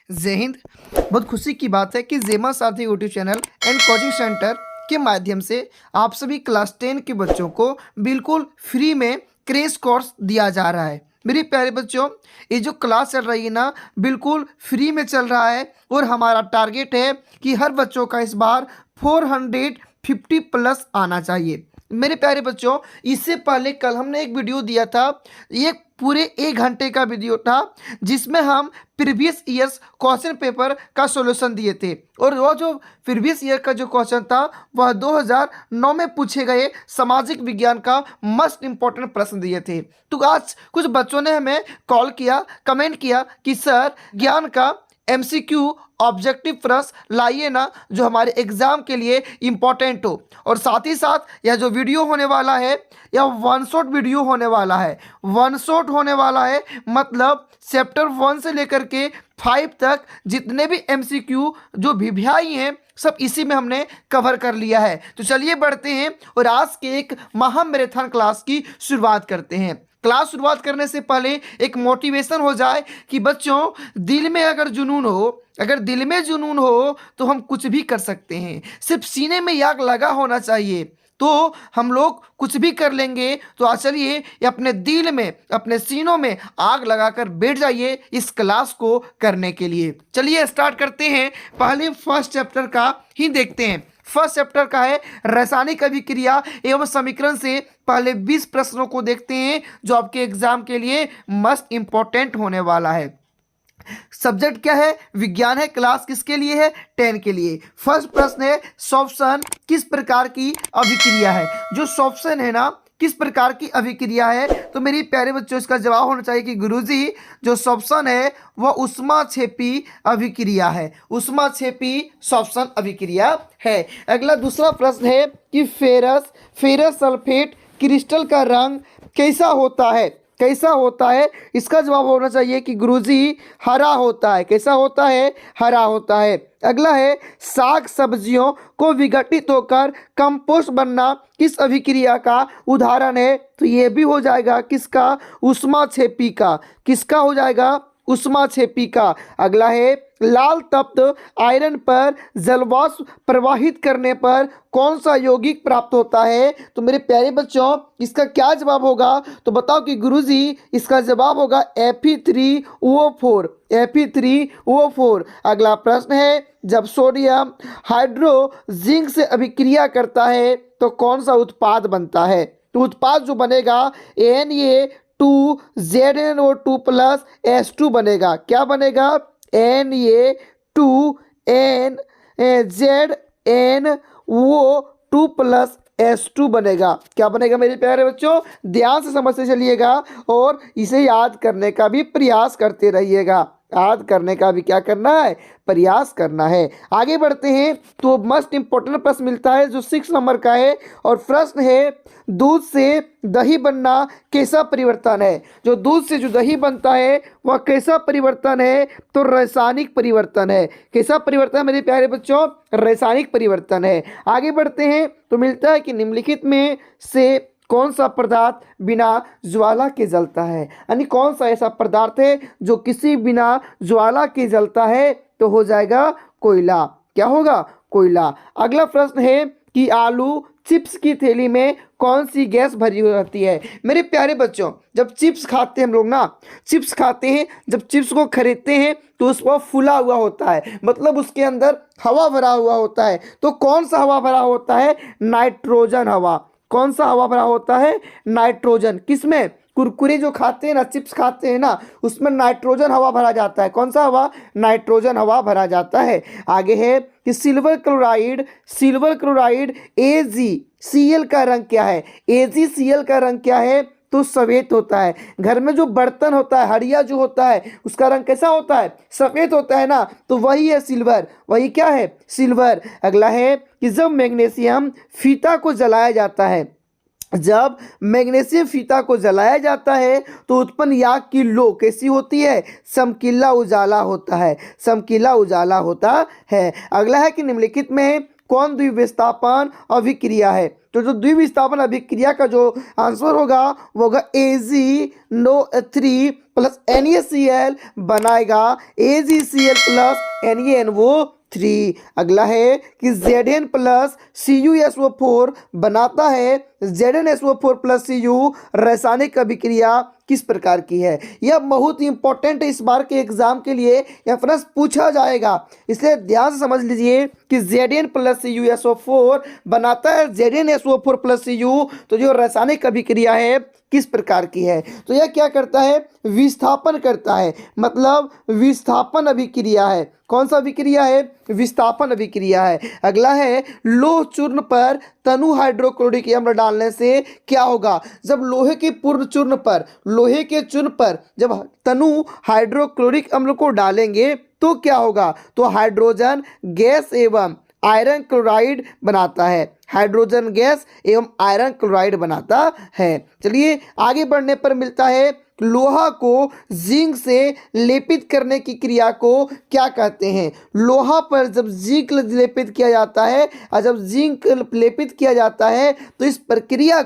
जय हिंद। बहुत खुशी की बात है कि जेमा साथी YouTube channel and coaching centre के माध्यम से आप सभी क्लास 10 के बच्चों को बिल्कुल फ्री में क्रैश कोर्स दिया जा रहा है। मेरे प्यारे बच्चों, ये जो क्लास चल रही है ना, बिल्कुल फ्री में चल रहा है और हमारा टारगेट है कि हर बच्चों का इस बार 450 प्लस आना चाहिए। मेरे प्यारे बच्चों, इससे पहले कल हमने एक वीडियो दिया था, ये पूरे 1 घंटे का वीडियो था जिसमें हम प्रीवियस ईयर्स क्वेश्चन पेपर का सॉल्यूशन दिए थे। और वो जो प्रीवियस ईयर का जो क्वेश्चन था वह 2009 में पूछे गए सामाजिक विज्ञान का मस्ट इंपॉर्टेंट प्रश्न दिए थे। तो आज कुछ बच्चों ने हमें कॉल किया, कमेंट किया कि सर ज्ञान का MCQ ऑब्जेक्टिव प्रश्न लाइए ना जो हमारे एग्जाम के लिए इम्पोर्टेंट हो। और साथ ही साथ यह जो वीडियो होने वाला है यह वन शॉट वीडियो होने वाला है। वन शॉट होने वाला है मतलब चैप्टर 1 से लेकर के 5 तक जितने भी MCQ जो भिभियाई हैं सब इसी में हमने कवर कर लिया है। तो चलिए बढ़ते हैं और आज के एक महामैराथन क्लास की शुरुआत करते हैं। क्लास शुरुआत करने से पहले एक मोटिवेशन हो जाए कि बच्चों दिल में अगर जुनून हो, अगर दिल में जुनून हो तो हम कुछ भी कर सकते हैं। सिर्फ सीने में आग लगा होना चाहिए तो हम लोग कुछ भी कर लेंगे। तो आज चलिए अपने दिल में, अपने सीनों में आग लगाकर बैठ जाइए इस क्लास को करने के लिए। चलिए स्टार्ट करते हैं। पहले फर्स्ट चैप्टर का ही देखते हैं। फर्स्ट चैप्टर का है रासायनिक अभिक्रिया एवं समीकरण से पहले 20 प्रश्नों को देखते हैं जो आपके एग्जाम के लिए मस्ट इंपॉर्टेंट होने वाला है। सब्जेक्ट क्या है? विज्ञान है। क्लास किसके लिए है? 10 के लिए। फर्स्ट प्रश्न है सॉफ्सन किस प्रकार की अभिक्रिया है। जो सॉफ्सन है ना, किस प्रकार की अभिक्रिया है? तो मेरे प्यारे बच्चों इसका जवाब होना चाहिए कि गुरुजी जो सॉफ्सन है वह ऊष्माक्षेपी अभिक्रिया है। ऊष्माक्षेपी सॉफ्सन अभिक्रिया है। अगला दूसरा प्रश्न है कि फेरस सल्फेट क्रिस्टल का रंग कैसा होता है? कैसा होता है? इसका जवाब होना चाहिए कि गुरुजी हरा होता है। कैसा होता है? हरा होता है। अगला है साग सब्जियों को विघटित होकर कंपोस्ट बनना किस अभिक्रिया का उदाहरण है? तो ये भी हो जाएगा किसका? ऊष्माक्षेपी का। किसका हो जाएगा? ऊष्माक्षेपी का। अगला है लाल तप्त आयरन पर जलवाष्प प्रवाहित करने पर कौन सा यौगिक प्राप्त होता है? तो मेरे प्यारे बच्चों इसका क्या जवाब होगा? तो बताओ कि गुरुजी इसका जवाब होगा Fe3O4। Fe3O4। अगला प्रश्न है जब सोडियम हाइड्रो जिंक से अभिक्रिया करता है तो कौन सा उत्पाद बनता है? तो उत्पाद जो बनेगा Na2ZnO2 प्लस H2 बनेगा। क्या बनेगा? Na2ZnO2 प्लस H2 बनेगा। क्या बनेगा मेरे प्यारे बच्चों? ध्यान से समझते चलिएगा और इसे याद करने का भी प्रयास करते रहिएगा। याद करने का भी क्या करना है? प्रयास करना है। आगे बढ़ते हैं तो मस्ट इंपॉर्टेंट प्रश्न मिलता है जो 6 नंबर का है और प्रश्न है दूध से दही बनना कैसा परिवर्तन है? जो दूध से जो दही बनता है वह कैसा परिवर्तन है? तो रासायनिक परिवर्तन है। कैसा परिवर्तन है मेरे प्यारे बच्चों? रासायनिक परिवर्तन है। आगे बढ़ते हैं तो मिलता है कि निम्नलिखित में से कौन सा पदार्थ बिना ज्वाला के जलता है? यानी कौन सा ऐसा पदार्थ है जो किसी बिना ज्वाला के जलता है? तो हो जाएगा कोयला। क्या होगा? कोयला। अगला प्रश्न है कि आलू चिप्स की थैली में कौन सी गैस भरी हुई रहती है? मेरे प्यारे बच्चों जब चिप्स खाते हैं हम लोग ना, चिप्स खाते हैं, जब चिप्स को खरीदते हैं तो उस पर फूला हुआ होता है, मतलब उसके अंदर हवा भरा हुआ होता है। तो कौन सा हवा भरा होता है? नाइट्रोजन हवा। कौन सा हवा भरा होता है? नाइट्रोजन। किसमें? कुरकुरे जो खाते हैं ना, चिप्स खाते हैं ना, उसमें नाइट्रोजन हवा भरा जाता है। कौन सा हवा? नाइट्रोजन हवा भरा जाता है। आगे है कि सिल्वर क्लोराइड AgCl का रंग क्या है? AgCl का रंग क्या है? तो सफेद होता है। घर में जो बर्तन होता है, हड़िया जो होता है, उसका रंग कैसा होता है? सफेद होता है ना, तो वही है सिल्वर। वही क्या है? सिल्वर। अगला है कि जब मैग्नीशियम फीता को जलाया जाता है, जब मैग्नीशियम फीता को जलाया जाता है तो उत्पन्न आग की लो कैसी होती है? चमकीला उजाला होता है। चमकीला उजाला होता है। अगला है कि निम्नलिखित में कौन द्विविस्थापन अभिक्रिया है? तो जो द्विविस्थापन अभिक्रिया का जो आंसर होगा वो होगा AgNO3 प्लस NaCl बनाएगा AgCl प्लस NaNO3। अगला है कि Zn प्लस CuSO4 बनाता है ZnSO4 प्लस Cu। रासायनिक अभिक्रिया किस प्रकार की है? यह बहुत इंपॉर्टेंट है, इस बार के एग्जाम के लिए यह प्रश्न पूछा जाएगा, इसलिए ध्यान से समझ लीजिए कि Zn प्लस CuSO4 बनाता है ZnSO4 प्लस Cu। तो जो रासायनिक अभिक्रिया है किस प्रकार की है? तो यह क्या करता है? विस्थापन करता है, मतलब विस्थापन अभिक्रिया है। कौन सा अभिक्रिया है? विस्थापन अभिक्रिया है। अगला है लोह चूर्ण पर तनु हाइड्रोक्लोरिक अम्ल डालने से क्या होगा? जब लोहे के पूर्ण चूर्ण पर, लोहे के चूर्ण पर जब तनु हाइड्रोक्लोरिक अम्ल को डालेंगे तो क्या होगा? तो हाइड्रोजन गैस एवं आयरन क्लोराइड बनाता है, हाइड्रोजन गैस एवं आयरन क्लोराइड बनाता है। चलिए आगे बढ़ने पर मिलता है लोहा को जिंक से लेपित करने की क्रिया को क्या कहते हैं? लोहा पर जब जिंक लेपित किया जाता है और जब जिंक लेपित किया जाता है तो इस क्रिया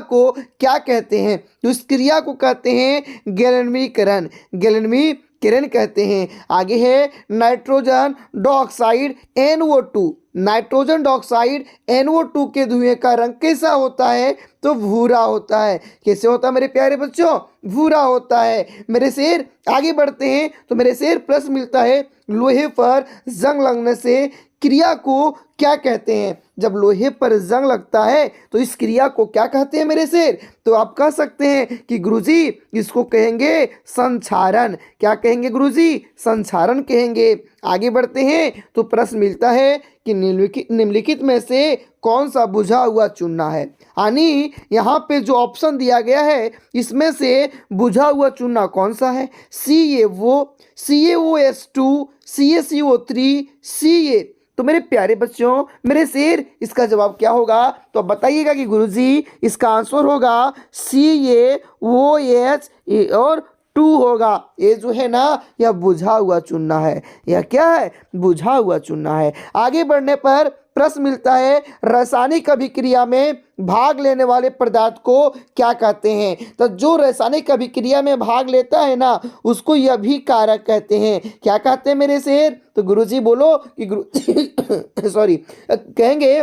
को क्या कहते हैं? तो इस क्रिया को कहते हैं गैल्वेनीकरण, गैल्वेनीकरण कहते हैं। आगे है nitrogen dioxide NO2, nitrogen dioxide NO2 के धुएं का रंग कैसा होता है? तो भूरा होता है। कैसे होता है मेरे प्यारे बच्चों? भूरा होता है। मेरे शेर आगे बढ़ते हैं तो मेरे शेर प्रश्न मिलता है लोहे पर जंग लगने से क्रिया को क्या कहते हैं? जब लोहे पर जंग लगता है तो इस क्रिया को क्या कहते हैं मेरे शेर? तो आप कह सकते हैं कि गुरुजी इसको कहेंगे संक्षारण। क्या कहेंगे गुरुजी? संक्षारण कहेंगे। आगे बढ़ते हैं तो प्रश्न मिलता है कि निम्नलिखित में से कौन सा बुझा हुआ चूना है? यानी यहाँ पे जो ऑप्शन दिया गया है इसमें से बुझा हुआ चूना कौन सा है? CaO2, CaCO3, Ca। तो मेरे प्यारे बच्चों, मेरे शेर इसका जवाब क्या होगा? तो अब बताइएगा कि गुरुजी इसका आंसर होगा CaOH और 2 होगा। ये जो है ना यह बुझा हुआ चूना है। यह क्या है? बुझा हुआ चूना है। आगे बढ़ने पर प्रश्न मिलता है रासायनिक अभिक्रिया में भाग लेने वाले पदार्थ को क्या कहते हैं? तो जो रासायनिक अभिक्रिया में भाग लेता है ना उसको यह भी कारक कहते हैं। क्या कहते हैं मेरे शेर? तो गुरुजी बोलो कि सॉरी कहेंगे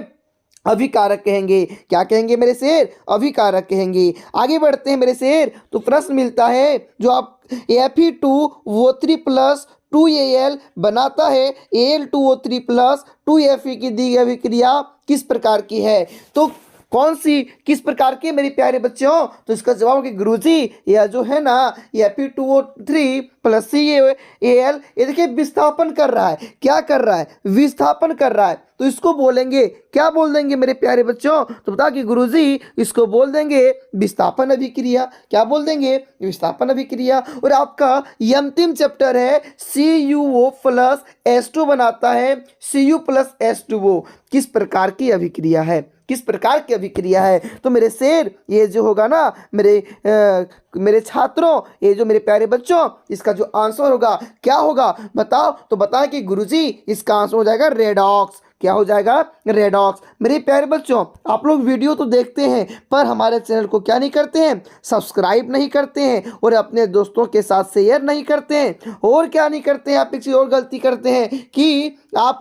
अभिकारक कहेंगे। क्या कहेंगे मेरे शेर? अभिकारक कहेंगे। आगे बढ़ते हैं मेरे शेर तो प्रश्न मिलता है जो आप Fe2O3 प्लस 2Al बनाता है Al2O3 प्लस 2Fe की दी गई अभिक्रिया किस प्रकार की है? तो कौन सी किस प्रकार की मेरे प्यारे बच्चों? तो इसका जवाब कि गुरुजी यह जो है ना Fe2O3 प्लस CaAl ये देखिए विस्थापन कर रहा है। क्या कर रहा है? विस्थापन कर रहा है। तो इसको बोलेंगे, क्या बोल देंगे मेरे प्यारे बच्चों? तो बता कि गुरुजी इसको बोल देंगे विस्थापन अभिक्रिया। क्या बोल देंगे? विस्थापन अभिक्रिया। और आपका ये अंतिम चैप्टर है CuO प्लस H2 बनाता है Cu प्लस H2O किस प्रकार की अभिक्रिया है? किस प्रकार की अभिक्रिया है? तो मेरे शेर ये जो होगा ना मेरे छात्रों, ये जो मेरे प्यारे बच्चों, इसका जो आंसर होगा क्या होगा बताओ? तो बताएं कि गुरुजी इसका आंसर हो जाएगा रेडॉक्स। क्या हो जाएगा? रेडॉक्स। मेरे प्यारे बच्चों, आप लोग वीडियो तो देखते हैं पर हमारे चैनल को क्या नहीं करते हैं? सब्सक्राइब नहीं करते हैं और अपने दोस्तों के साथ शेयर नहीं करते हैं। और क्या नहीं करते हैं? आप एक चीज़ और गलती करते हैं कि आप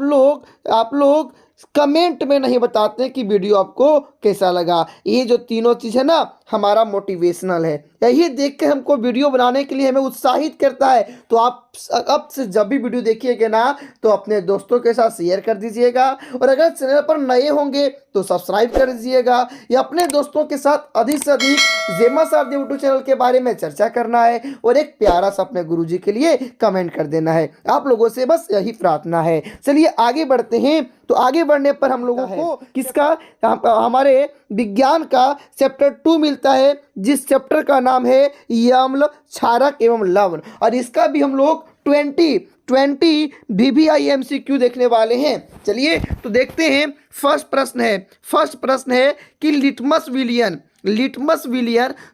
लोग कमेंट में नहीं बताते कि वीडियो आपको कैसा लगा। ये जो तीनों चीज़ है ना हमारा मोटिवेशनल है, यही देख के हमको वीडियो बनाने के लिए हमें उत्साहित करता है। तो आप अब से जब भी वीडियो देखिएगा ना तो अपने दोस्तों के साथ शेयर कर दीजिएगा और अगर चैनल पर नए होंगे तो सब्सक्राइब कर दीजिएगा या अपने दोस्तों के साथ अधिक से अधिक जेमा सारथी यूट्यूब चैनल के बारे में चर्चा करना है और एक प्यारा सा अपने गुरुजी के लिए कमेंट कर देना है। आप लोगों से बस यही प्रार्थना है। चलिए आगे बढ़ते हैं। तो आगे बढ़ने पर हम लोगों को किसका हमारे विज्ञान का चैप्टर 2 मिलता है जिस चैप्टर का नाम है अम्ल, क्षारक एवं लवण। और इसका भी हम लोग 20 VVI MCQ देखने वाले हैं। चलिए तो देखते हैं। फर्स्ट प्रश्न है कि लिटमस विलियन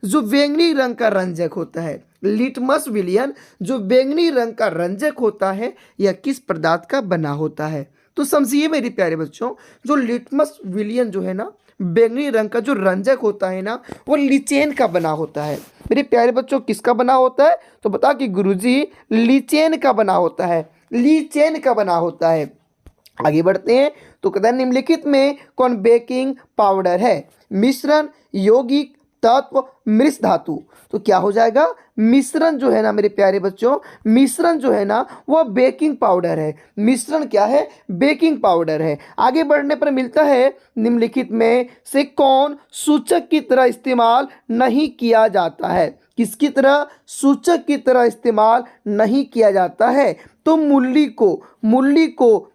जो बैंगनी रंग का रंजक होता है, लिटमस विलियन जो बैंगनी रंग का रंजक होता है यह किस पदार्थ का बना होता है? तो समझिए मेरे प्यारे बच्चों, जो लिटमस विलियन जो है ना बैंगनी रंग का जो रंजक होता है ना, वो लीचेन का बना होता है। मेरे प्यारे बच्चों, किसका बना होता है? तो बता कि गुरुजी लीचेन का बना होता है, लीचेन का बना होता है। आगे बढ़ते हैं तो कहता है निम्नलिखित में कौन बेकिंग पाउडर है? मिश्रण, यौगिक, तत्व, मिश्र धातु। तो क्या हो जाएगा? मिश्रण जो है ना मेरे प्यारे बच्चों, मिश्रण जो है ना वो बेकिंग पाउडर है। मिश्रण क्या है? बेकिंग पाउडर है। आगे बढ़ने पर मिलता है निम्नलिखित में से कौन सूचक की तरह इस्तेमाल नहीं किया जाता है? किसकी तरह? सूचक की तरह इस्तेमाल नहीं किया जाता है। तो मूली को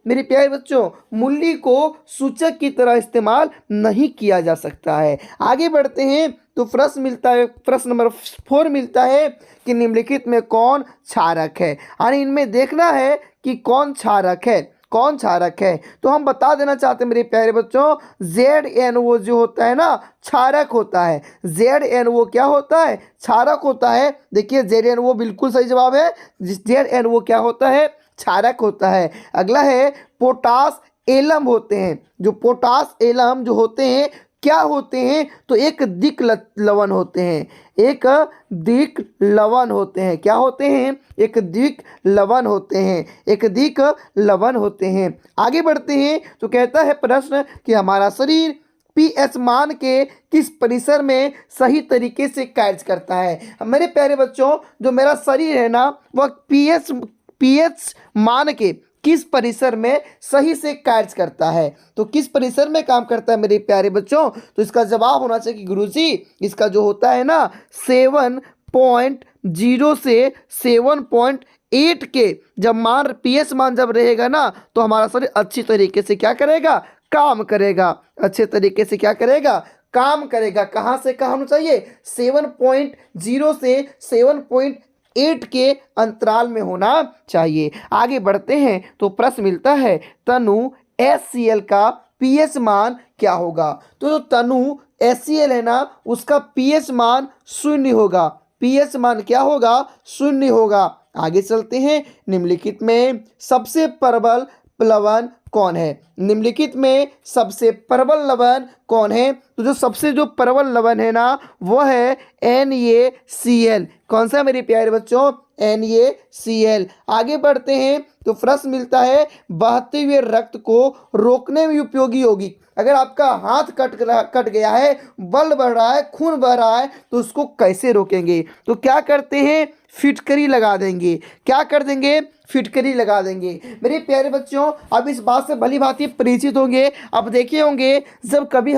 मेरे प्यारे बच्चों, मूली को सूचक की तरह इस्तेमाल नहीं किया जा सकता है। आगे बढ़ते हैं तो प्रश्न मिलता है, प्रश्न नंबर 4 मिलता है कि निम्नलिखित में कौन क्षारक है? यानी इनमें देखना है कि कौन क्षारक है, कौन क्षारक है। तो हम बता देना चाहते हैं मेरे प्यारे बच्चों, ZnO जो होता है ना, क्षारक होता है। ZnO क्या होता है? क्षारक होता है। देखिए ZnO बिल्कुल सही जवाब है। ZnO क्या होता है? क्षारक होता है। अगला है पोटास एलम होते हैं। जो पोटास एलम जो होते हैं क्या होते हैं? तो एक दिक लवण होते हैं, एक दिक लवण होते हैं। क्या होते हैं? एक दिक लवण होते हैं, एक दिक लवण होते हैं। आगे बढ़ते हैं तो कहता है प्रश्न कि हमारा शरीर पीएच मान के किस परिसर में सही तरीके से कार्य करता है? मेरे प्यारे बच्चों, जो मेरा शरीर है ना वह पीएच मान के किस परिसर में सही से कार्य करता है? तो किस परिसर में काम करता है मेरे प्यारे बच्चों? तो इसका जवाब होना चाहिए कि गुरुजी इसका जो होता है ना 7.0 से 7.8 के जब मान पीएच मान जब रहेगा ना तो हमारा शरीर अच्छी तरीके से क्या करेगा? काम करेगा। अच्छे तरीके से क्या करेगा? काम करेगा। कहाँ से कहाँ होना चाहिए? 7.0 से 7.8 के अंतराल में होना चाहिए। आगे बढ़ते हैं तो प्रश्न मिलता है तनु HCl का पीएच मान क्या होगा? तो जो तनु HCl है ना उसका पीएच मान 0 होगा। पीएच मान क्या होगा? 0 होगा। आगे चलते हैं, निम्नलिखित में सबसे प्रबल लवण कौन है? निम्नलिखित में सबसे प्रबल लवण कौन है? तो जो सबसे जो प्रबल लवण है ना वो है NaCl। कौन सा मेरे प्यारे बच्चों? NaCl। आगे बढ़ते हैं तो प्रश्न मिलता है बहते हुए रक्त को रोकने में उपयोगी होगी। अगर आपका हाथ कट गया है, बल बढ़ रहा है, खून बह रहा है, तो उसको कैसे रोकेंगे? तो क्या करते हैं? फिटकरी लगा देंगे। क्या कर देंगे? फिटकरी लगा देंगे। मेरे प्यारे बच्चों, अब इस बात से भली भांति परिचित होंगे। अब देखे होंगे जब कभी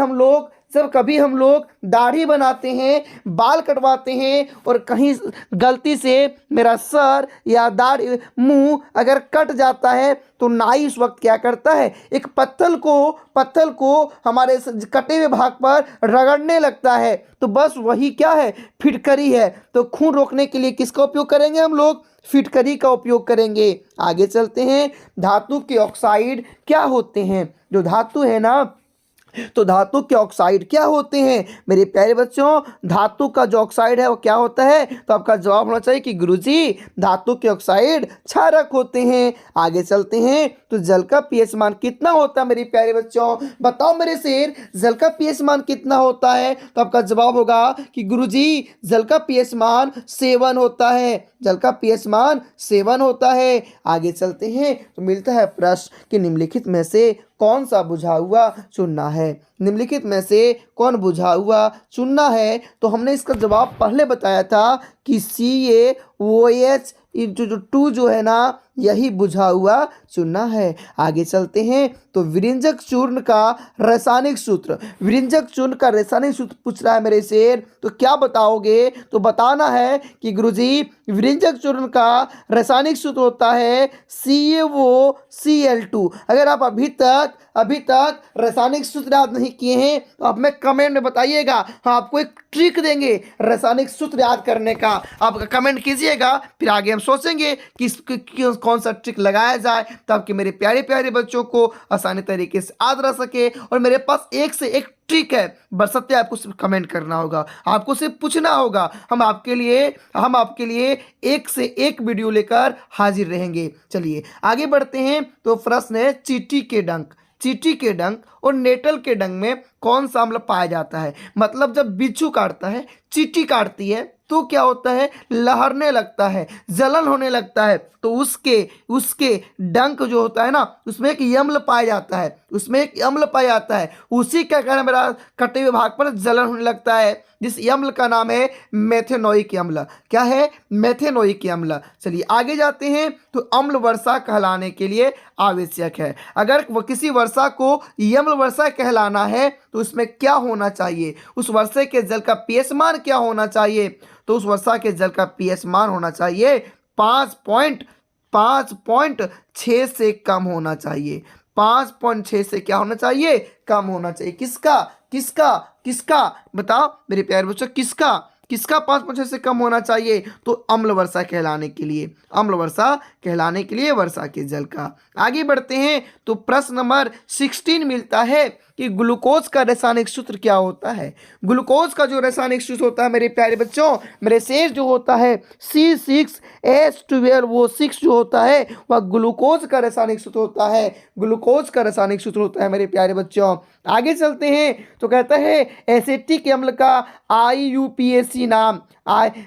हम लोग दाढ़ी बनाते हैं, बाल कटवाते हैं और कहीं गलती से मेरा सर या दाढ़ी मुंह अगर कट जाता है तो नाई उस वक्त क्या करता है? एक पत्थर को हमारे कटे हुए भाग पर रगड़ने लगता है। तो बस वही क्या है? फिटकरी है। तो खून रोकने के लिए किसका उपयोग करेंगे हम लोग? फिटकरी का उपयोग करेंगे। आगे चलते हैं, धातु के ऑक्साइड क्या होते हैं? जो धातु है ना तो धातु के ऑक्साइड क्या होते हैं? मेरे प्यारे बच्चों, धातु का जो ऑक्साइड है वो क्या होता है? तो आपका जवाब होना चाहिए कि गुरुजी धातु के ऑक्साइड क्षारक होते हैं। आगे चलते हैं तो जल का पीएच मान कितना होता है मेरे प्यारे बच्चों? बताओ मेरे शेर, जल का पीएच मान कितना होता है? तो आपका जवाब होगा कि गुरुजी जल का पीएच मान 7 होता है। जल का पीएच मान 7 होता है। आगे चलते हैं तो मिलता है प्रश्न कि निम्नलिखित में से कौन सा बुझा हुआ चुनना है? निम्नलिखित में से कौन बुझा हुआ चुनना है? तो हमने इसका जवाब पहले बताया था कि CaOH जो 2 जो है ना यही बुझा हुआ चुनना है। आगे चलते हैं तो विरंजक चूर्ण का रासायनिक सूत्र, विरंजक चूर्ण का रासायनिक सूत्र पूछ रहा है मेरे शेर। तो क्या बताओगे? तो बताना है कि गुरुजी विरंजक चूर्ण का रासायनिक सूत्र होता है CaOCl2। अगर आप अभी तक रासायनिक सूत्र याद नहीं किए हैं तो आप में कमेंट में बताइएगा। हम आपको एक ट्रिक देंगे रासायनिक सूत्र याद करने का। आप कमेंट कीजिएगा, फिर आगे हम सोचेंगे कि कौन सा ट्रिक लगाया जाए ताकि मेरे प्यारे प्यारे बच्चों को आसानी तरीके से याद रह सके। और मेरे पास एक से एक ट्रिक है, बशर्ते आपको सिर्फ कमेंट करना होगा, आपको सिर्फ पूछना होगा। हम आपके लिए एक से एक वीडियो लेकर हाजिर रहेंगे। चलिए आगे बढ़ते हैं तो प्रश्न है चींटी के डंक और नेटल के डंक में कौन सा अम्ल पाया जाता है। मतलब जब बिच्छू काटता है, चींटी काटती है तो क्या होता है, लहरने लगता है, जलन होने लगता है, तो उसके उसके डंक जो होता है ना, उसमें एक अम्ल पाया जाता है, उसमें एक अम्ल पाया जाता है, उसी के कारण मेरा कटे हुए भाग पर जलन होने लगता है, जिस अम्ल का नाम है मेथेनोइक अम्ल। क्या है, मेथेनोइक अम्ल। चलिए आगे जाते हैं। तो अम्ल वर्षा कहलाने के लिए आवश्यक है, अगर वो किसी वर्षा को अम्ल वर्षा कहलाना है तो उसमें क्या होना चाहिए, उस वर्षा के जल का पीएच मान क्या होना चाहिए, तो उस वर्षा के जल का पीएच मान होना चाहिए 5.6 से कम होना चाहिए। 5.6 से क्या होना चाहिए, कम होना चाहिए। किसका किसका किसका बताओ मेरे प्यारे बच्चों, किसका किसका 5.6 से कम होना चाहिए, तो अम्ल वर्षा कहलाने के लिए, अम्ल वर्षा कहलाने के लिए वर्षा के जल का। आगे बढ़ते हैं। तो प्रश्न नंबर 16 मिलता है कि ग्लूकोज का रासायनिक सूत्र क्या होता है। ग्लूकोज का जो रासायनिक सूत्र होता है मेरे प्यारे बच्चों, मेरे शेष जो होता है C6H12O6 जो होता है वह ग्लूकोज का रासायनिक सूत्र होता है, ग्लूकोज का रासायनिक सूत्र होता है मेरे प्यारे बच्चों। आगे चलते हैं। तो कहता है एसिटिक अम्ल का IUPAC नाम,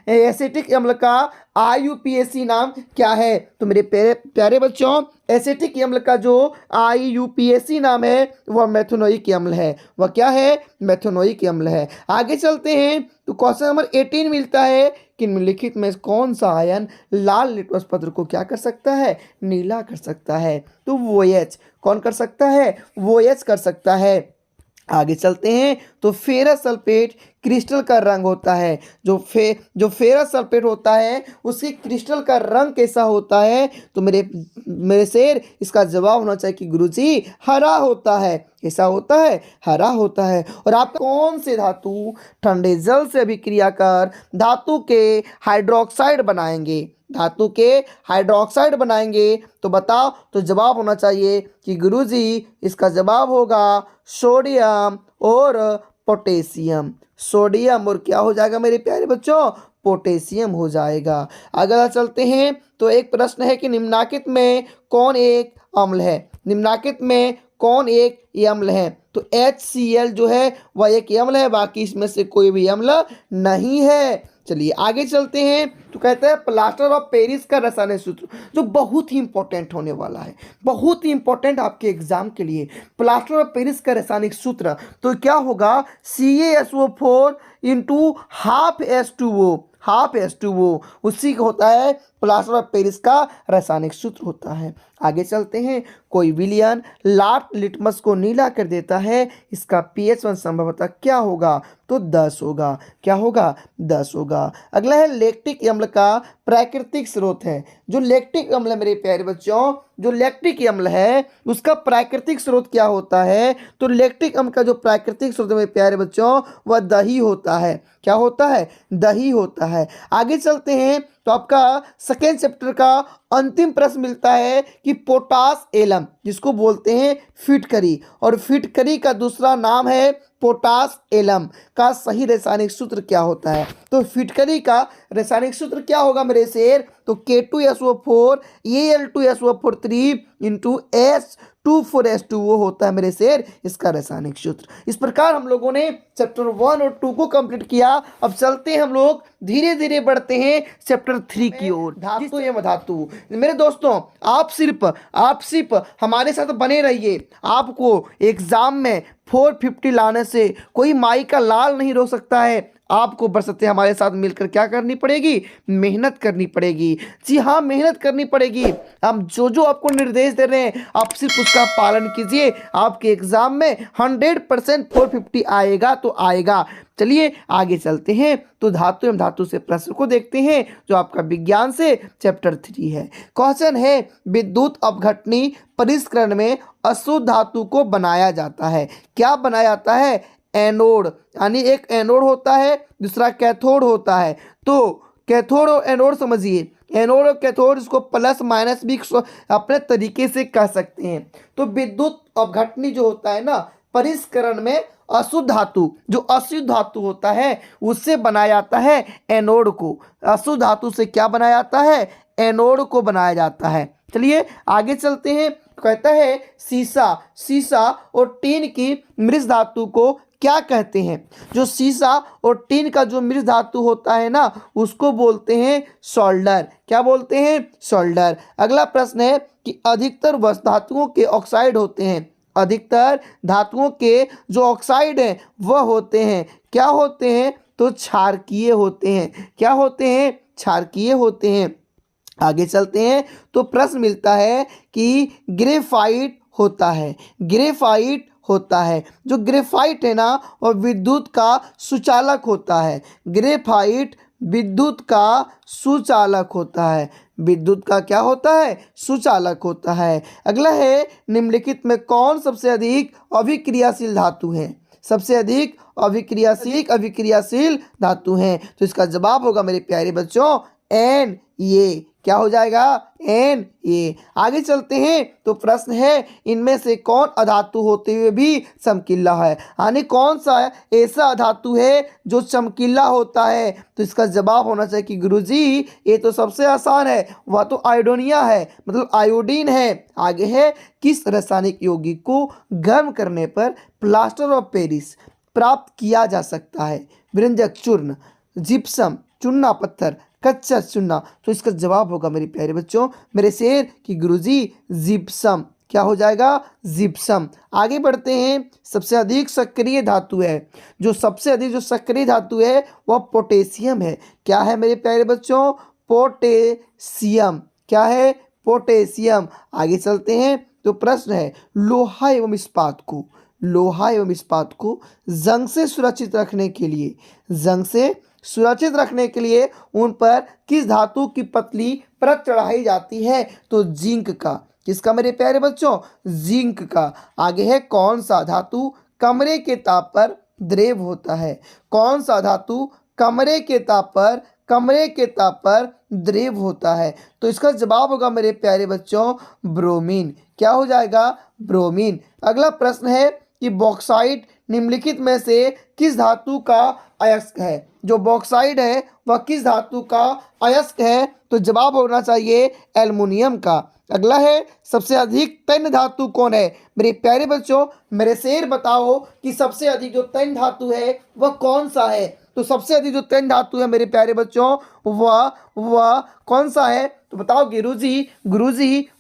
एसिटिक अम्ल का IUPAC नाम क्या है, तो मेरे प्यारे बच्चों एसिटिक अम्ल का जो IUPAC नाम है वह मेथेनोइक अम्ल है, वह क्या है, मेथेनोइक अम्ल है। आगे चलते हैं। तो क्वेश्चन नंबर 18 मिलता है कि निम्नलिखित में कौन सा आयन लाल लिटमस पत्र को क्या कर सकता है, नीला कर सकता है, तो OH। कौन कर सकता है, OH कर सकता है। आगे चलते हैं। तो फेरस सल्फेट क्रिस्टल का रंग होता है, जो फेरस सल्फेट होता है उसके क्रिस्टल का रंग कैसा होता है, तो मेरे शेर इसका जवाब होना चाहिए कि गुरुजी हरा होता है। कैसा होता है, हरा होता है। और आप कौन से धातु ठंडे जल से अभिक्रिया कर धातु के हाइड्रोक्साइड बनाएंगे, धातु के हाइड्रोक्साइड बनाएंगे, तो बताओ, तो जवाब होना चाहिए कि गुरुजी इसका जवाब होगा सोडियम और पोटेशियम। सोडियम और क्या हो जाएगा मेरे प्यारे बच्चों, पोटेशियम हो जाएगा। अगला चलते हैं। तो एक प्रश्न है कि निम्नलिखित में कौन एक अम्ल है, निम्नलिखित में कौन एक अम्ल है, तो HCl जो है वह एक अम्ल है, बाकी इसमें से कोई भी अम्ल नहीं है। चलिए आगे चलते हैं। तो कहता है प्लास्टर ऑफ पेरिस का रासायनिक सूत्र, जो बहुत ही इंपॉर्टेंट होने वाला है, बहुत ही इंपॉर्टेंट आपके एग्जाम के लिए। प्लास्टर ऑफ पेरिस का रासायनिक सूत्र तो क्या होगा, CaSO4 इंटू हाफ H2O, उसी का होता है प्लास्टर ऑफ पेरिस का रासायनिक सूत्र होता है। आगे चलते हैं। कोई विलयन लाल लिटमस को नीला कर देता है, इसका pH 1 संभवतः क्या होगा, तो 10 होगा। क्या होगा, 10 होगा। अगला है लैक्टिक अम्ल का प्राकृतिक स्रोत है। जो लैक्टिक अम्ल है मेरे प्यारे बच्चों, जो लैक्टिक अम्ल है उसका प्राकृतिक स्रोत क्या होता है, तो लैक्टिक अम्ल का जो प्राकृतिक स्रोत है मेरे प्यारे बच्चों वह दही होता है। क्या होता है, दही होता है। आगे चलते हैं। तो आपका सेकेंड चैप्टर का अंतिम प्रश्न मिलता है कि पोटास एलम, जिसको बोलते हैं फिटकरी, और फिटकरी का दूसरा नाम है पोटास एलम, का सही रासायनिक सूत्र क्या होता है, तो फिटकरी का रासायनिक सूत्र क्या होगा मेरे शेर, तो K2SO4 Al2SO4 इंटू H2 होता है मेरे शेर इसका रासायनिक सूत्र। इस प्रकार हम लोगों ने चैप्टर 1 और 2 को कंप्लीट किया। अब चलते हैं हम लोग धीरे धीरे बढ़ते हैं चैप्टर 3 की ओर, धातु एवं धातु। मेरे दोस्तों आप सिर्फ हमारे साथ बने रहिए। आपको एग्जाम में 450 लाने से कोई माई का लाल नहीं रोक सकता है। आपको बरसते हमारे साथ मिलकर क्या करनी पड़ेगी, मेहनत करनी पड़ेगी। जी हाँ, मेहनत करनी पड़ेगी। हम जो जो आपको निर्देश दे रहे हैं आप सिर्फ उसका पालन कीजिए, आपके एग्जाम में 100% 450 आएगा तो आएगा। चलिए आगे चलते हैं। तो धातु एवं धातु से प्रश्न को देखते हैं, जो आपका विज्ञान से चैप्टर 3 है। क्वेश्चन है विद्युत अपघटनी परिष्करण में अशुद्ध धातु को बनाया जाता है। क्या बनाया जाता है, एनोड, यानी एक एनोड होता है, दूसरा कैथोड होता है। तो कैथोड और एनोड समझिए, एनोड और कैथोड इसको प्लस माइनस भी अपने तरीके से कह सकते हैं। तो विद्युत अपघटनी जो होता है ना, परिष्करण में अशुद्ध धातु, जो अशुद्ध धातु होता है उससे बनाया जाता है एनोड को। अशुद्ध धातु से क्या बनाया जाता है, एनोड को बनाया जाता है। चलिए आगे चलते हैं। कहता है सीसा और टीन की मृत धातु को क्या कहते हैं? जो सीसा और टीन का जो मिश्र धातु होता है ना, उसको बोलते हैं सोल्डर। क्या बोलते हैं? सोल्डर। अगला प्रश्न है कि अधिकतर वस्तु धातुओं के ऑक्साइड होते हैं। अधिकतर धातुओं के जो ऑक्साइड हैं वह होते हैं, क्या होते हैं? तो क्षारकीय होते हैं। क्या होते हैं? क्षारकीय होते हैं। आगे चलते हैं तो प्रश्न मिलता है कि ग्रेफाइट होता है। ग्रेफाइट होता है। जो ग्रेफाइट है ना, वह विद्युत का सुचालक होता है। ग्रेफाइट विद्युत का सुचालक होता है। विद्युत का क्या होता है? सुचालक होता है। अगला है, निम्नलिखित में कौन सबसे अधिक अभिक्रियाशील धातु है? सबसे अधिक अभिक्रियाशील धातु है। तो इसका जवाब होगा मेरे प्यारे बच्चों एन ये। क्या हो जाएगा? एन ये। आगे चलते हैं तो प्रश्न है, इनमें से कौन अधातु होते हुए भी चमकीला है? यानी कौन सा ऐसा अधातु है जो चमकीला होता है? तो इसका जवाब होना चाहिए कि गुरुजी ये तो सबसे आसान है, वह तो आयोडोनिया है, मतलब आयोडीन है। आगे है, किस रासायनिक यौगिक को गर्म करने पर प्लास्टर ऑफ पेरिस प्राप्त किया जा सकता है? व्यंजक चूर्ण, जिप्सम, चूना पत्थर, कच्चा चूना। तो इसका जवाब होगा मेरे प्यारे बच्चों, मेरे शेर कि गुरुजी जिप्सम। क्या हो जाएगा? जिप्सम। आगे बढ़ते हैं, सबसे अधिक सक्रिय धातु है। जो सबसे अधिक जो सक्रिय धातु है वह पोटेशियम है। क्या है मेरे प्यारे बच्चों? पोटेशियम। क्या है? पोटेशियम। आगे चलते हैं तो प्रश्न है, लोहा एवं इस्पात को जंग से सुरक्षित रखने के लिए उन पर किस धातु की पतली परत चढ़ाई जाती है? तो जिंक का। किसका मेरे प्यारे बच्चों? जिंक का। आगे है, कौन सा धातु कमरे के ताप पर द्रव होता है? कौन सा धातु कमरे के ताप पर द्रव होता है? तो इसका जवाब होगा मेरे प्यारे बच्चों ब्रोमीन। क्या हो जाएगा? ब्रोमीन। अगला प्रश्न है कि बॉक्साइट निम्नलिखित में से किस धातु का अयस्क है? जो बॉक्साइट है वह किस धातु का अयस्क है? तो जवाब होना चाहिए एल्युमिनियम का। अगला है, सबसे अधिक तन्य धातु कौन है? मेरे प्यारे बच्चों मेरे शेर बताओ कि सबसे अधिक जो तन्य धातु है वह कौन सा है? तो सबसे अधिक जो तन्य धातु है मेरे प्यारे बच्चों वह कौन सा है? तो बताओ गुरुजी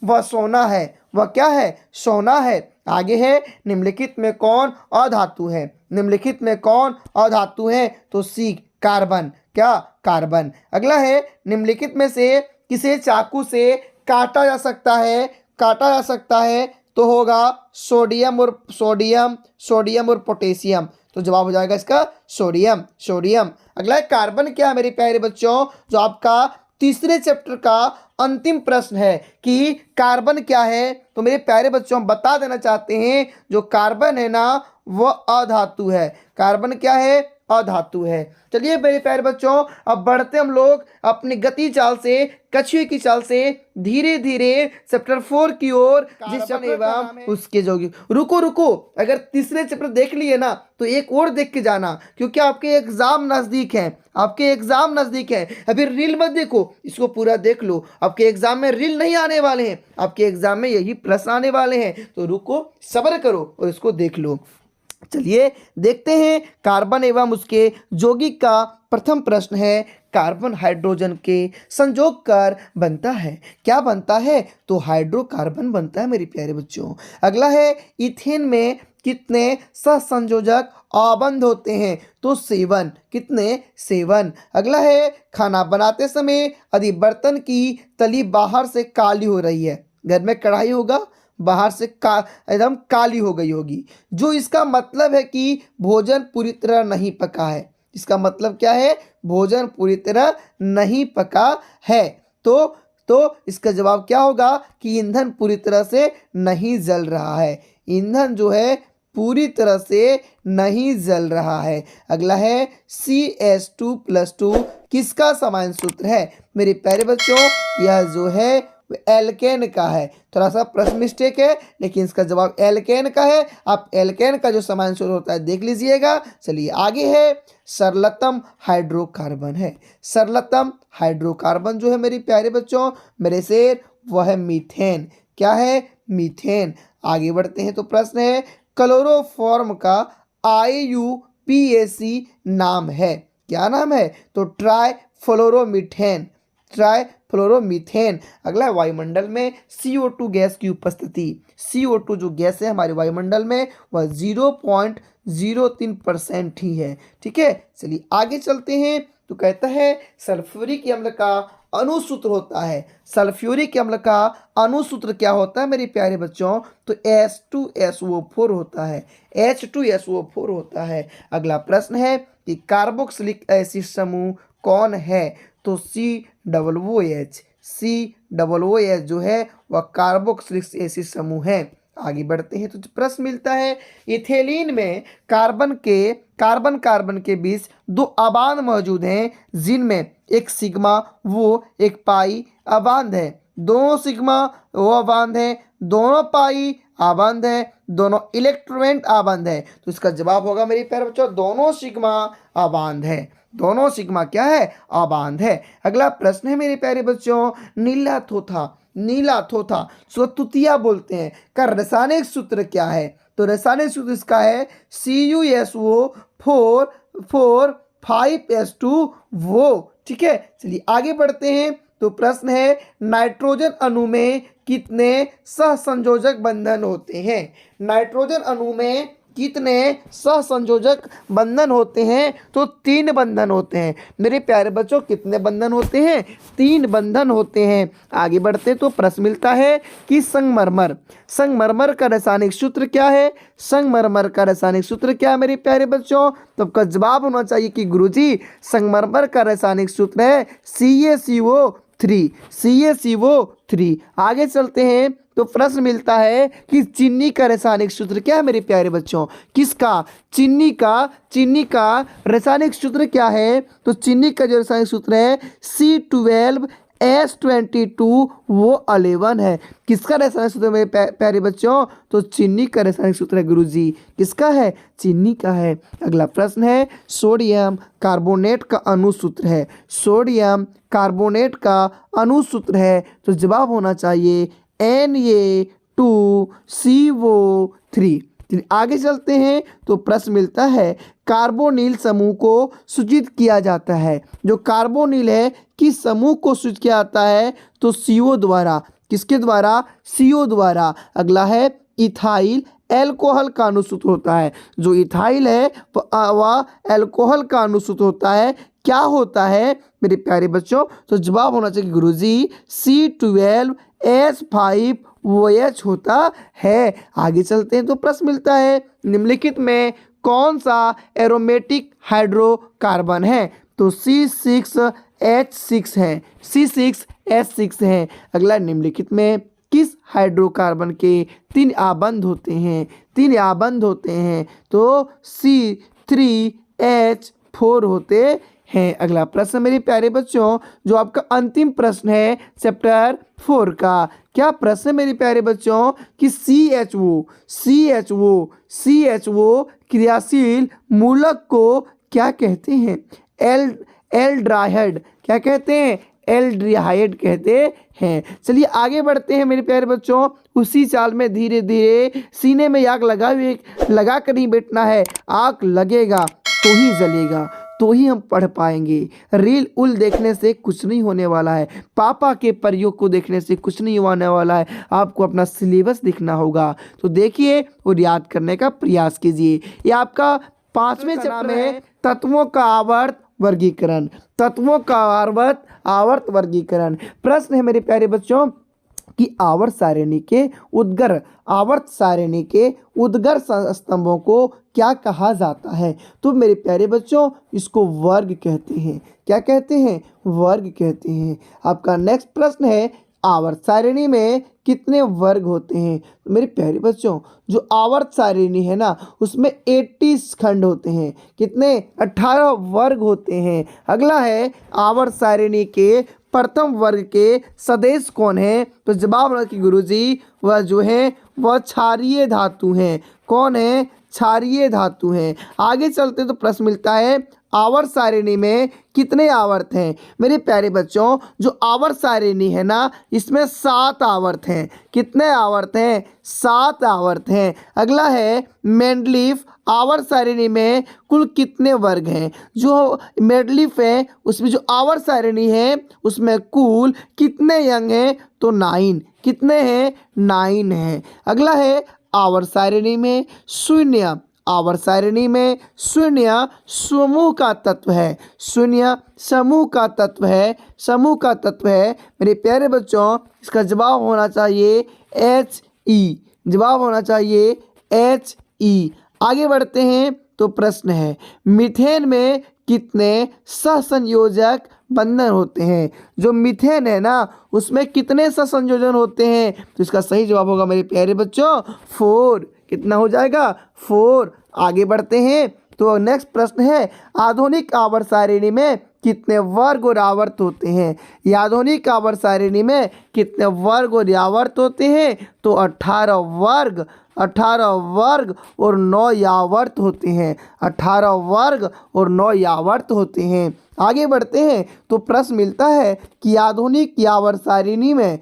वह सोना है। वह क्या है? सोना है। आगे है, निम्नलिखित में कौन अधातु है? निम्नलिखित में कौन अधातु है? तो सी कार्बन। क्या? कार्बन। अगला है, निम्नलिखित में से किसे चाकू से काटा जा सकता है? तो होगा सोडियम और पोटेशियम। तो जवाब हो जाएगा इसका सोडियम। अगला है, कार्बन क्या है मेरे प्यारे बच्चों? जो आपका तीसरे चैप्टर का अंतिम प्रश्न है कि कार्बन क्या है? तो मेरे प्यारे बच्चों हम बता देना चाहते हैं, जो कार्बन है ना वह अधातु है। कार्बन क्या है? अधातु है। चलिए मेरे प्यारे बच्चों अब बढ़ते हम लोग अपनी गति चाल से, कछुए की चाल से धीरे धीरे चैप्टर 4 की ओर, जिस चैप्टर एवं उसके जोगी। रुको, अगर तीसरे चैप्टर देख लिए ना तो एक और देख के जाना, क्योंकि आपके एग्जाम नजदीक है। अभी रील मत देखो, इसको पूरा देख लो। आपके एग्जाम में रील नहीं आने वाले हैं, आपके एग्जाम में यही प्रश्न आने वाले हैं। तो रुको, सब्र करो और इसको देख लो। चलिए देखते हैं कार्बन एवं उसके यौगिक का प्रथम प्रश्न है, कार्बन हाइड्रोजन के संयोग कर बनता है। क्या बनता है? तो हाइड्रोकार्बन बनता है मेरे प्यारे बच्चों। अगला है, इथेन में कितने सहसंयोजक आबंध होते हैं? तो 7। कितने? 7। अगला है, खाना बनाते समय यदि बर्तन की तली बाहर से काली हो रही है, घर में कढ़ाई होगा, बाहर से एकदम काली हो गई होगी, जो इसका मतलब है कि भोजन पूरी तरह नहीं पका है। इसका मतलब क्या है? भोजन पूरी तरह नहीं पका है। तो इसका जवाब क्या होगा कि ईंधन पूरी तरह से नहीं जल रहा है। ईंधन जो है पूरी तरह से नहीं जल रहा है। अगला है, CH2+2 किसका समान सूत्र है? मेरे प्यारे बच्चों यह जो है एल्केन का है। थोड़ा सा प्रश्न मिस्टेक है, लेकिन इसका जवाब एल्केन का है। आप एल्केन का जो समान सूत्र होता है देख लीजिएगा। चलिए आगे है, सरलतम हाइड्रोकार्बन है। सरलतम हाइड्रोकार्बन जो है मेरे प्यारे बच्चों, मेरे शेर, वह है मीथेन। क्या है? मीथेन। आगे बढ़ते हैं तो प्रश्न है, क्लोरोफॉर्म का IUPAC नाम है। क्या नाम है? तो ट्राइफ्लोरोमीथेन, ट्राइफ्लोरोमीथेन। अगला, वायुमंडल में CO2 गैस की उपस्थिति। CO2 जो गैस है हमारे वायुमंडल में वह 0.03% ही है। ठीक है, चलिए आगे चलते हैं। तो कहता है सल्फ्यूरिक अम्ल का अणुसूत्र होता है। सल्फ्यूरिक अम्ल का अणुसूत्र क्या होता है मेरे प्यारे बच्चों? तो H2SO4 होता है, H2SO4 होता है। अगला प्रश्न है कि कार्बोक्सिलिक एसिड समूह कौन है? तो COOH, COOH जो है वह कार्बोक्सिलिक एसिड समूह है। आगे बढ़ते हैं तो प्रश्न मिलता है इथेलीन में कार्बन कार्बन के बीच दो अबांध मौजूद हैं जिनमें एक सिग्मा वो एक पाई अबांध है। दोनों सिग्मा वो अबांध है, दोनों पाई अबांध है, दोनों इलेक्ट्रोनेट अबांध है। तो इसका जवाब होगा मेरे प्यारे बच्चों दोनों सिग्मा अबांध है। दोनों सिग्मा क्या है? अबांध है। अगला प्रश्न है मेरे प्यारे बच्चों नीला थोथा स्वतुतिया बोलते हैं का रासायनिक सूत्र क्या है? तो रासायनिक सूत्र इसका है CuSO4 5S2 वो। ठीक है, चलिए आगे बढ़ते हैं। तो प्रश्न है नाइट्रोजन अणु में कितने सहसंयोजक बंधन होते हैं? नाइट्रोजन अणु में कितने सहसंयोजक बंधन होते हैं? तो 3 बंधन होते हैं। मेरे प्यारे बच्चों कितने बंधन होते हैं? 3 बंधन होते हैं। आगे बढ़ते तो प्रश्न मिलता है कि संगमरमर का रासायनिक सूत्र क्या है? संगमरमर का रासायनिक सूत्र क्या है मेरे प्यारे बच्चों? तो आपका जवाब होना चाहिए कि गुरुजी संगमरमर का रासायनिक सूत्र है CaCO3। आगे चलते हैं तो प्रश्न मिलता है कि चीनी का रासायनिक सूत्र क्या है मेरे प्यारे बच्चों? किसका? चीनी का रासायनिक सूत्र क्या है? तो चीनी का जो रासायनिक सूत्र है C12H22 वो 11 है। किसका रासायनिक सूत्र मेरे प्यारे बच्चों? तो चीनी का रासायनिक सूत्र है गुरुजी। किसका है? चीनी का है। अगला प्रश्न है सोडियम कार्बोनेट का अणुसूत्र है। सोडियम कार्बोनेट का अणुसूत्र है तो जवाब होना चाहिए Na2CO3। आगे चलते हैं तो प्रश्न मिलता है कार्बोनिल समूह को सूचित किया जाता है। जो कार्बोनिल है किस समूह को सूचित किया जाता है? तो CO द्वारा। किसके द्वारा? CO द्वारा। अगला है इथाइल एल्कोहल का अणुसूत्र होता है। जो इथाइल है वह एल्कोहल का अणुसूत्र होता है। क्या होता है मेरे प्यारे बच्चों? तो जवाब होना चाहिए गुरुजी C12H5OH होता है। आगे चलते हैं तो प्रश्न मिलता है निम्नलिखित में कौन सा एरोमेटिक हाइड्रोकार्बन है? तो C6H6 है, C6H6 है। अगला निम्नलिखित में किस हाइड्रोकार्बन के 3 आबंध होते हैं? 3 आबंध होते हैं तो C3H4 होते हैं। अगला प्रश्न मेरे प्यारे बच्चों जो आपका अंतिम प्रश्न है चैप्टर 4 का। क्या प्रश्न है मेरे प्यारे बच्चों कि CHO क्रियाशील मूलक को क्या कहते हैं? एल्डिहाइड क्या कहते हैं? एल्डिहाइड कहते हैं। चलिए आगे बढ़ते हैं मेरे प्यारे बच्चों। उसी चाल में धीरे धीरे सीने में आग लगा कर ही बैठना है। आग लगेगा तो ही जलेगा, तो ही हम पढ़ पाएंगे। रील उल देखने से कुछ नहीं होने वाला है, पापा के प्रयोग को देखने से कुछ नहीं होने वाला है। आपको अपना सिलेबस देखना होगा तो देखिए और याद करने का प्रयास कीजिए। ये आपका 5वें चैप्टर है तत्वों का आवर्त वर्गीकरण। तत्वों का आवर्त वर्गीकरण। प्रश्न है मेरे प्यारे बच्चों कि आवर्त सारिणी के उद्गर स्तंभों को क्या कहा जाता है? तो मेरे प्यारे बच्चों इसको वर्ग कहते हैं। क्या कहते हैं? वर्ग कहते हैं। आपका नेक्स्ट प्रश्न है आवर्त सारिणी में कितने वर्ग होते हैं? तो मेरे प्यारे बच्चों जो आवर्त सारिणी है ना उसमें 80 खंड होते हैं। कितने? 18 वर्ग होते हैं। अगला है आवर्त सारिणी के प्रथम वर्ग के सदस्य कौन है? तो जवाब होगा कि गुरुजी वह जो है वह क्षारीय धातु हैं। कौन है? क्षारीय धातु हैं। आगे चलते तो प्रश्न मिलता है आवर्त सारिणी में कितने आवर्त हैं? मेरे प्यारे बच्चों, जो आवर्त सारिणी है ना, इसमें 7 आवर्त हैं। कितने आवर्त हैं? 7 आवर्त हैं। अगला है मेंडलीफ आवर्त सारिणी में कुल कितने वर्ग हैं? जो मेंडलीफ है उसमें जो आवर्त सारिणी है उसमें कुल कितने अंग हैं? तो 9। कितने हैं? 9 हैं। अगला है आवर्त सारिणी में शून्य। आवर्त सारिणी में शून्य समूह का तत्व है। शून्य समूह का तत्व है। समूह का तत्व है। मेरे प्यारे बच्चों, इसका जवाब होना चाहिए He। जवाब होना चाहिए He। आगे बढ़ते हैं तो प्रश्न है मीथेन में कितने सहसंयोजक बंधन होते हैं? जो मीथेन है ना उसमें कितने सहसंयोजन होते हैं? तो इसका सही जवाब होगा मेरे प्यारे बच्चों 4। कितना हो जाएगा? 4। आगे बढ़ते हैं तो नेक्स्ट प्रश्न है आधुनिक आवर्त सारिणी में कितने वर्ग और आवर्त होते हैं? आधुनिक आवर्त सारिणी में कितने वर्ग और आवर्त होते हैं? तो 18 वर्ग। 18 वर्ग और 9 यावर्त होते हैं। 18 वर्ग और 9 यावर्त होते हैं। आगे बढ़ते हैं तो प्रश्न मिलता है कि आधुनिक यावर्त सारिणी में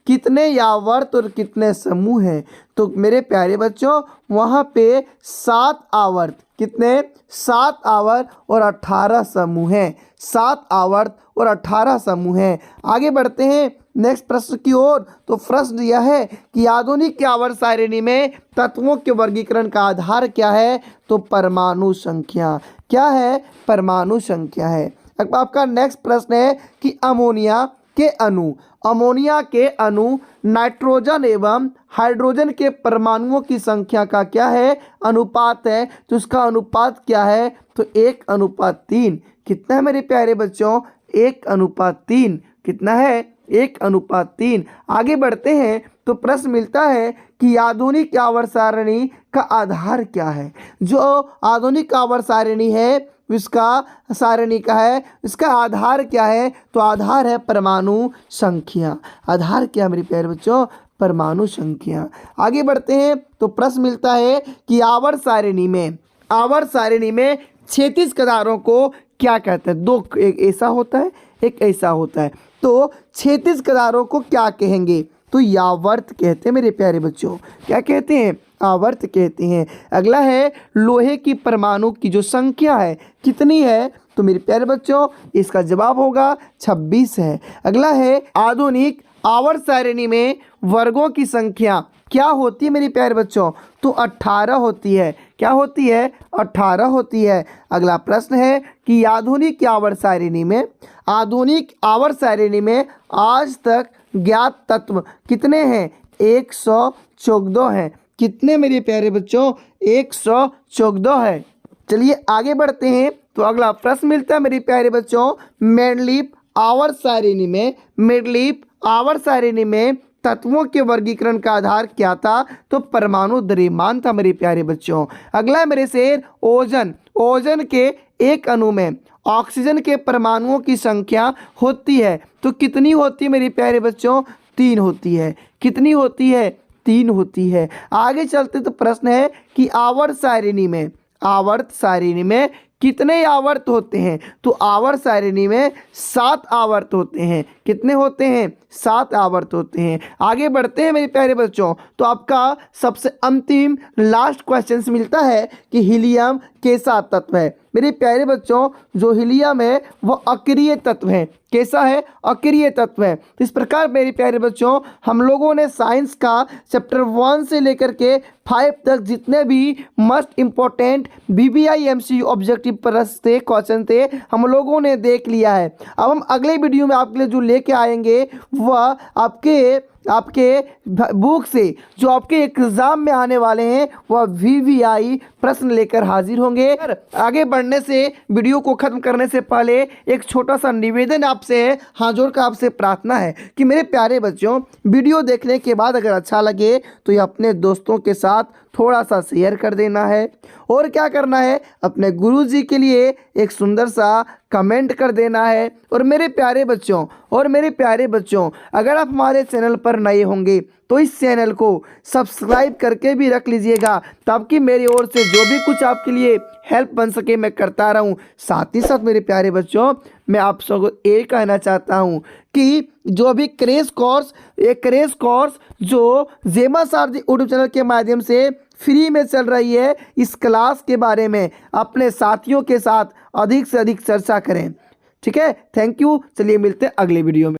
कितने यावर्त और कितने समूह हैं? तो मेरे प्यारे बच्चों वहाँ पे 7 आवर्त। कितने? 7 आवर्त और 18 समूह हैं। 7 आवर्त और 18 समूह हैं। आगे बढ़ते हैं नेक्स्ट प्रश्न की ओर। तो प्रश्न यह है कि आधुनिक आवर्त सारिणी में तत्वों के वर्गीकरण का आधार क्या है? तो परमाणु संख्या। क्या है? परमाणु संख्या है। अब आपका नेक्स्ट प्रश्न है कि अमोनिया के अणु नाइट्रोजन एवं हाइड्रोजन के परमाणुओं की संख्या का क्या है? अनुपात है। तो उसका अनुपात क्या है? तो 1:3। कितना है मेरे प्यारे बच्चों? 1:3। कितना है? 1:3। आगे बढ़ते हैं तो प्रश्न मिलता है कि आधुनिक आवर्त सारिणी का आधार क्या है? जो आधुनिक आवर्त सारिणी है इसका इसका आधार क्या है? तो आधार है परमाणु संख्या। आधार क्या मेरे प्यारे बच्चों? परमाणु संख्या। आगे बढ़ते हैं तो प्रश्न मिलता है कि आवर्त सारिणी में क्षैतिज कतारों को क्या कहते हैं? दो, एक ऐसा होता है एक ऐसा होता है। तो क्षैतिज कतारों को क्या कहेंगे? तो यावर्त कहते हैं मेरे प्यारे बच्चों। क्या कहते हैं? आवर्त कहते हैं। अगला है लोहे की परमाणु की जो संख्या है कितनी है? तो मेरे प्यारे बच्चों इसका जवाब होगा 26 है। अगला है आधुनिक आवर्त सारिणी में वर्गों की संख्या क्या होती है मेरे प्यारे बच्चों? तो 18 होती है। क्या होती है? 18 होती है। अगला प्रश्न है कि आधुनिक आवर्त सारिणी में आज तक ज्ञात तत्व कितने हैं? 114 हैं। कितने मेरे प्यारे बच्चों? 114 है। चलिए आगे बढ़ते हैं तो अगला प्रश्न मिलता है मेरे प्यारे बच्चों मेंडलीफ आवर्त सारिणी में तत्वों के वर्गीकरण का आधार क्या था? तो परमाणु द्रव्यमान था मेरे प्यारे बच्चों। अगला है मेरे शेर ओजन के एक अणु में ऑक्सीजन के परमाणुओं की संख्या होती है तो कितनी होती है मेरे प्यारे बच्चों? 3 होती है। कितनी होती है? 3 होती है। आगे चलते तो प्रश्न है कि आवर्त सारिणी में कितने आवर्त होते हैं? तो आवर्त सारिणी में 7 आवर्त होते हैं। कितने होते हैं? 7 आवर्त होते हैं। आगे बढ़ते हैं मेरे प्यारे बच्चों तो आपका सबसे अंतिम लास्ट क्वेश्चन मिलता है कि हीलियम कैसा तत्व है? मेरे प्यारे बच्चों जो हीलियम है वह अक्रिय तत्व है। कैसा है? अक्रिय तत्व है। तो इस प्रकार मेरे प्यारे बच्चों हम लोगों ने साइंस का चैप्टर 1 से लेकर के 5 तक जितने भी must important BBI MCQ objective प्रश्न थे, क्वेश्चन थे, हम लोगों ने देख लिया है। अब हम अगले वीडियो में आपके लिए जो लेके आएंगे वह आपके बुक से जो आपके एग्जाम में आने वाले हैं वह VVI प्रश्न लेकर हाजिर होंगे। आगे बढ़ने से वीडियो को खत्म करने से पहले एक छोटा सा निवेदन आपसे है, हाथ जोड़कर आपसे प्रार्थना है कि मेरे प्यारे बच्चों वीडियो देखने के बाद अगर अच्छा लगे तो ये अपने दोस्तों के साथ थोड़ा सा शेयर कर देना है और क्या करना है अपने गुरुजी के लिए एक सुंदर सा कमेंट कर देना है। और मेरे प्यारे बच्चों अगर आप हमारे चैनल पर नए होंगे तो इस चैनल को सब्सक्राइब करके भी रख लीजिएगा ताकि मेरी ओर से जो भी कुछ आपके लिए हेल्प बन सके मैं करता रहूं। साथ ही साथ मेरे प्यारे बच्चों, मैं आप सबको ये कहना चाहता हूं कि जो भी क्रैश कोर्स जो जेमा सारथी यूट्यूब चैनल के माध्यम से फ्री में चल रही है, इस क्लास के बारे में अपने साथियों के साथ अधिक से अधिक चर्चा करें। ठीक है, थैंक यू। चलिए मिलते हैं अगले वीडियो में।